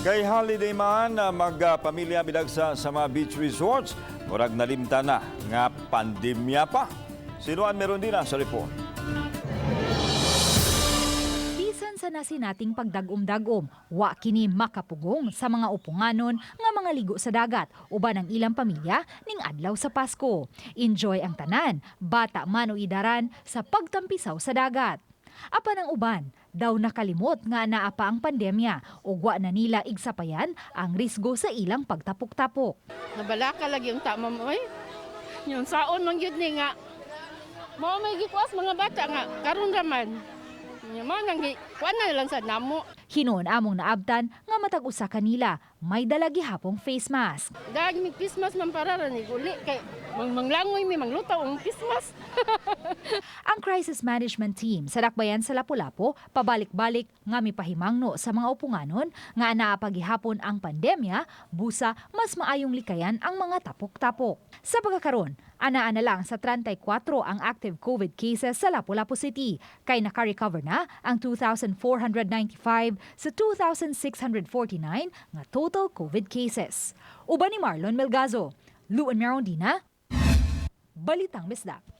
Kay holiday man magpamilya bidagsa sa mga beach resorts, murag nalimta na nga pandemya pa. Sinuan meron din sa report. Bisan sa nasinating pagdagom-dagom, wa kini makapugong sa mga upunganon nga mga ligo sa dagat uban ang ilang pamilya ning adlaw sa Pasko. Enjoy ang tanan, bata man o idaran sa pagtampisaw sa dagat. Apan ang uban, daw nakalimot nga naa pa ang pandemya o wa na nila igsapayan ang risgo sa ilang pagtapok-tapok. Nabalaka lagi yung tama mo eh. Yung saon man yun ni nga. Mao may gikuas mga bata nga karon raman. Mo nang kuan na lang sa namo. Hinuon among naabtan nga matag usa kanila may dala gihapong face mask. Dag mi Christmas man para ra ni uli kay manglangoy mi manglutaw ang Christmas. Ang crisis management team sa Dakbayan sa Lapu-Lapu pabalik-balik nga mipahimangno sa mga upunganon nga anaa pa gihapon ang pandemya busa mas maayong likayan ang mga tapok-tapok. Sa pagkakaron, anaa na lang sa 34 ang active COVID cases sa Lapu-Lapu City kay naka-recover na ang 2,495 sa 2,649 nga total COVID cases. Uban ni Marlon Melgazo, Luan Merondina, Balitang Misda.